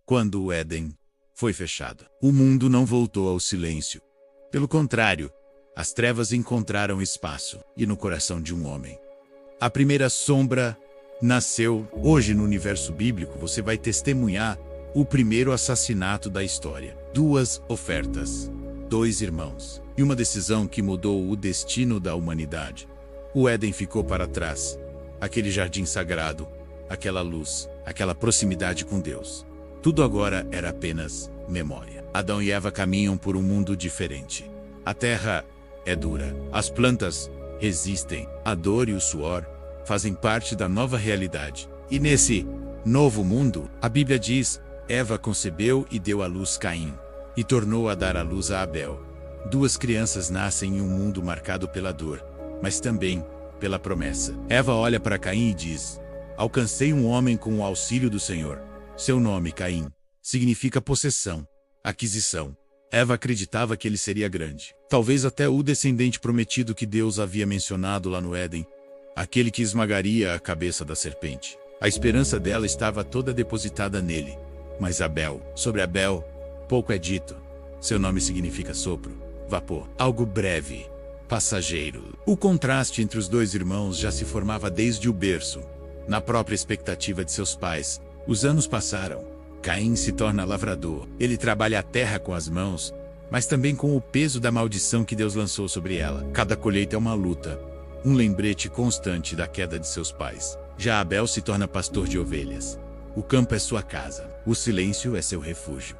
quando o Éden foi fechado. O mundo não voltou ao silêncio. Pelo contrário, as trevas encontraram espaço, e no coração de um homem. A primeira sombra nasceu. Hoje, no universo bíblico, você vai testemunhar o primeiro assassinato da história. 2 ofertas, 2 irmãos, e uma decisão que mudou o destino da humanidade. O Éden ficou para trás. Aquele jardim sagrado, aquela luz, aquela proximidade com Deus. Tudo agora era apenas memória. Adão e Eva caminham por um mundo diferente. A terra é dura. As plantas resistem. A dor e o suor fazem parte da nova realidade. E nesse novo mundo, a Bíblia diz, Eva concebeu e deu à luz Caim, e tornou a dar à luz a Abel. 2 crianças nascem em um mundo marcado pela dor, mas também pela promessa. Eva olha para Caim e diz, alcancei um homem com o auxílio do Senhor. Seu nome, Caim, significa possessão, aquisição. Eva acreditava que ele seria grande. Talvez até o descendente prometido que Deus havia mencionado lá no Éden. Aquele que esmagaria a cabeça da serpente. A esperança dela estava toda depositada nele. Mas sobre Abel, pouco é dito. Seu nome significa sopro, vapor, algo breve, passageiro. O contraste entre os 2 irmãos já se formava desde o berço. Na própria expectativa de seus pais, os anos passaram. Caim se torna lavrador. Ele trabalha a terra com as mãos, mas também com o peso da maldição que Deus lançou sobre ela. Cada colheita é uma luta, um lembrete constante da queda de seus pais. Já Abel se torna pastor de ovelhas. O campo é sua casa, o silêncio é seu refúgio.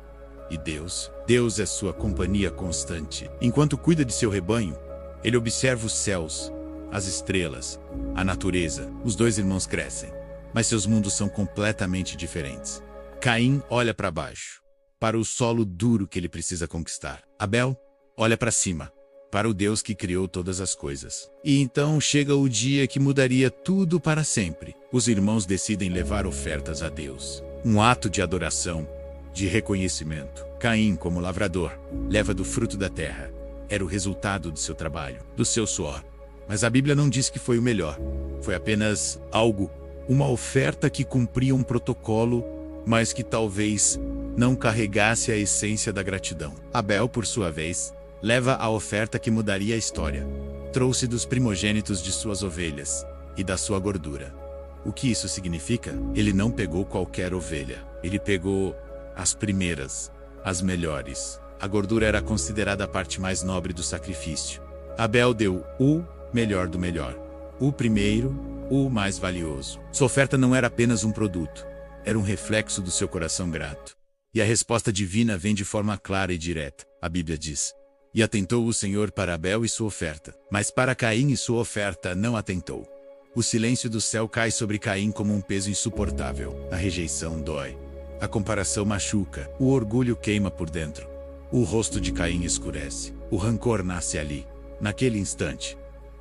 E Deus é sua companhia constante. Enquanto cuida de seu rebanho, ele observa os céus, as estrelas, a natureza. Os 2 irmãos crescem, mas seus mundos são completamente diferentes. Caim olha para baixo, para o solo duro que ele precisa conquistar. Abel olha para cima, para o Deus que criou todas as coisas. E então chega o dia que mudaria tudo para sempre. Os irmãos decidem levar ofertas a Deus. Um ato de adoração, de reconhecimento. Caim, como lavrador, leva do fruto da terra. Era o resultado do seu trabalho, do seu suor. Mas a Bíblia não diz que foi o melhor. Foi apenas algo, uma oferta que cumpria um protocolo, mas que talvez não carregasse a essência da gratidão. Abel, por sua vez, leva a oferta que mudaria a história. Trouxe dos primogênitos de suas ovelhas e da sua gordura. O que isso significa? Ele não pegou qualquer ovelha. Ele pegou as primeiras, as melhores. A gordura era considerada a parte mais nobre do sacrifício. Abel deu o melhor do melhor. O primeiro, o mais valioso. Sua oferta não era apenas um produto. Era um reflexo do seu coração grato. E a resposta divina vem de forma clara e direta. A Bíblia diz, e atentou o Senhor para Abel e sua oferta, mas para Caim e sua oferta não atentou. O silêncio do céu cai sobre Caim como um peso insuportável. A rejeição dói. A comparação machuca. O orgulho queima por dentro. O rosto de Caim escurece. O rancor nasce ali, naquele instante.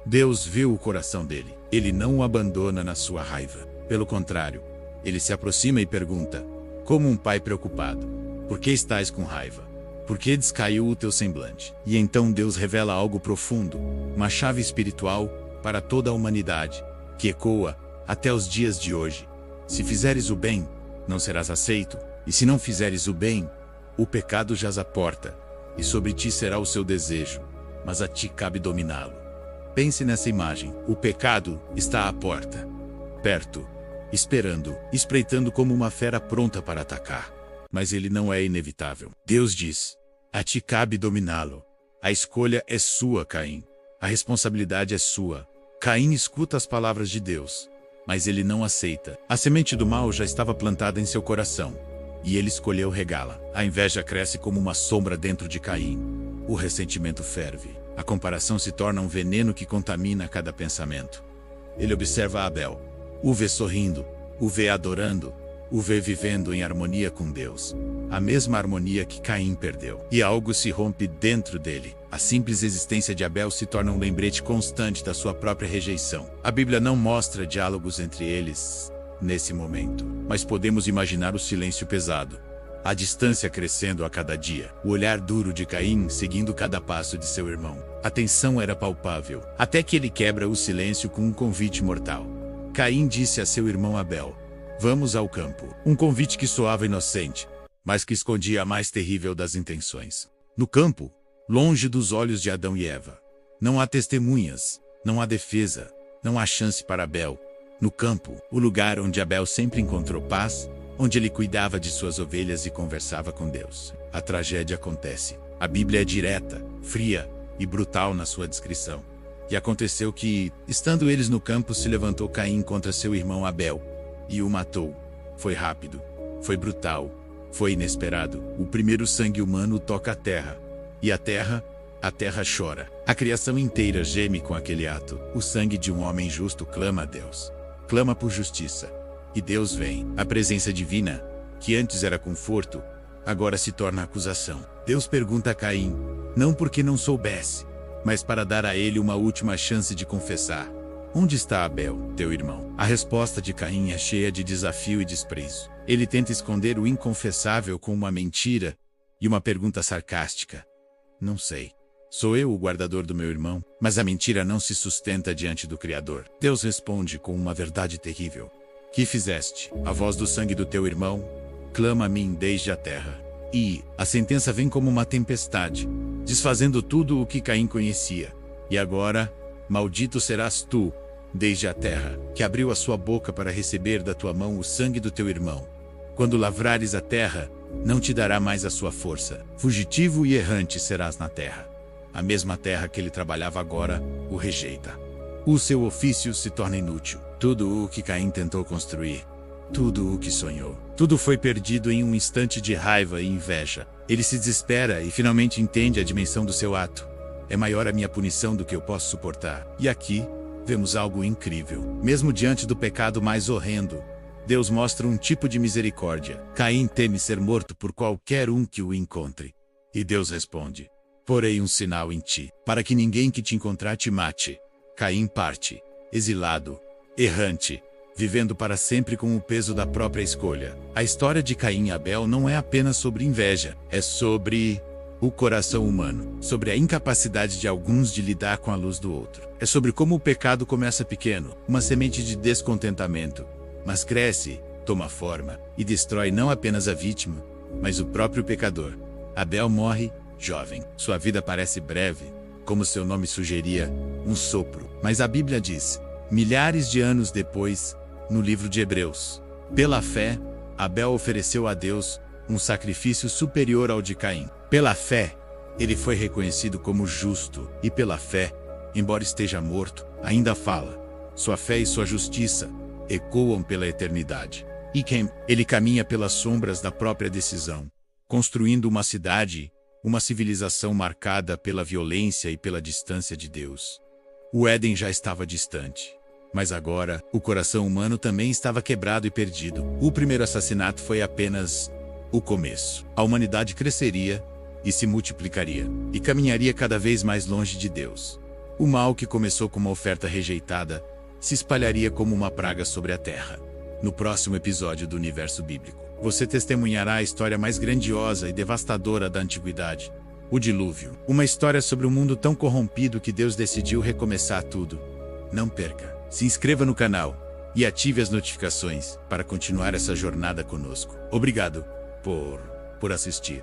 Deus viu o coração dele. Ele não o abandona na sua raiva. Pelo contrário, ele se aproxima e pergunta, como um pai preocupado, por que estás com raiva? Por que descaiu o teu semblante? E então Deus revela algo profundo, uma chave espiritual para toda a humanidade, que ecoa até os dias de hoje. Se fizeres o bem, não serás aceito, e se não fizeres o bem, o pecado jaz à porta, e sobre ti será o seu desejo, mas a ti cabe dominá-lo. Pense nessa imagem, o pecado está à porta, perto, esperando, espreitando como uma fera pronta para atacar. Mas ele não é inevitável. Deus diz, a ti cabe dominá-lo. A escolha é sua, Caim. A responsabilidade é sua. Caim escuta as palavras de Deus, mas ele não aceita. A semente do mal já estava plantada em seu coração, e ele escolheu regá-la. A inveja cresce como uma sombra dentro de Caim. O ressentimento ferve. A comparação se torna um veneno que contamina cada pensamento. Ele observa Abel. O vê sorrindo, o vê adorando, o vê vivendo em harmonia com Deus. A mesma harmonia que Caim perdeu. E algo se rompe dentro dele. A simples existência de Abel se torna um lembrete constante da sua própria rejeição. A Bíblia não mostra diálogos entre eles nesse momento, mas podemos imaginar o silêncio pesado. A distância crescendo a cada dia. O olhar duro de Caim seguindo cada passo de seu irmão. A tensão era palpável, até que ele quebra o silêncio com um convite mortal. Caim disse a seu irmão Abel, vamos ao campo. Um convite que soava inocente, mas que escondia a mais terrível das intenções. No campo, longe dos olhos de Adão e Eva, não há testemunhas, não há defesa, não há chance para Abel. No campo, o lugar onde Abel sempre encontrou paz, onde ele cuidava de suas ovelhas e conversava com Deus. A tragédia acontece. A Bíblia é direta, fria e brutal na sua descrição. E aconteceu que, estando eles no campo, se levantou Caim contra seu irmão Abel e o matou. Foi rápido, foi brutal, foi inesperado. O primeiro sangue humano toca a terra. E a terra chora. A criação inteira geme com aquele ato. O sangue de um homem justo clama a Deus. Clama por justiça. E Deus vem. A presença divina, que antes era conforto, agora se torna acusação. Deus pergunta a Caim, não porque não soubesse, mas para dar a ele uma última chance de confessar. Onde está Abel, teu irmão? A resposta de Caim é cheia de desafio e desprezo. Ele tenta esconder o inconfessável com uma mentira e uma pergunta sarcástica. Não sei. Sou eu o guardador do meu irmão? Mas a mentira não se sustenta diante do Criador. Deus responde com uma verdade terrível. Que fizeste? A voz do sangue do teu irmão clama a mim desde a terra. E a sentença vem como uma tempestade, desfazendo tudo o que Caim conhecia. E agora, maldito serás tu, desde a terra, que abriu a sua boca para receber da tua mão o sangue do teu irmão. Quando lavrares a terra, não te dará mais a sua força. Fugitivo e errante serás na terra. A mesma terra que ele trabalhava agora o rejeita. O seu ofício se torna inútil. Tudo o que Caim tentou construir, tudo o que sonhou, tudo foi perdido em um instante de raiva e inveja. Ele se desespera e finalmente entende a dimensão do seu ato. É maior a minha punição do que eu posso suportar. E aqui, vemos algo incrível. Mesmo diante do pecado mais horrendo, Deus mostra um tipo de misericórdia. Caim teme ser morto por qualquer um que o encontre. E Deus responde: porei um sinal em ti, para que ninguém que te encontrar te mate. Caim parte, exilado, errante, vivendo para sempre com o peso da própria escolha. A história de Caim e Abel não é apenas sobre inveja, é sobre o coração humano, sobre a incapacidade de alguns de lidar com a luz do outro. É sobre como o pecado começa pequeno, uma semente de descontentamento, mas cresce, toma forma e destrói não apenas a vítima, mas o próprio pecador. Abel morre jovem. Sua vida parece breve, como seu nome sugeria, um sopro. Mas a Bíblia diz, milhares de anos depois, no livro de Hebreus, pela fé, Abel ofereceu a Deus um sacrifício superior ao de Caim. Pela fé, ele foi reconhecido como justo, e pela fé, embora esteja morto, ainda fala. Sua fé e sua justiça ecoam pela eternidade. E ele caminha pelas sombras da própria decisão, construindo uma cidade, uma civilização marcada pela violência e pela distância de Deus. O Éden já estava distante. Mas agora, o coração humano também estava quebrado e perdido. O primeiro assassinato foi apenas o começo. A humanidade cresceria e se multiplicaria, e caminharia cada vez mais longe de Deus. O mal que começou com uma oferta rejeitada se espalharia como uma praga sobre a terra. No próximo episódio do Universo Bíblico, você testemunhará a história mais grandiosa e devastadora da antiguidade, o dilúvio. Uma história sobre um mundo tão corrompido que Deus decidiu recomeçar tudo. Não perca. Se inscreva no canal e ative as notificações para continuar essa jornada conosco. Obrigado por assistir.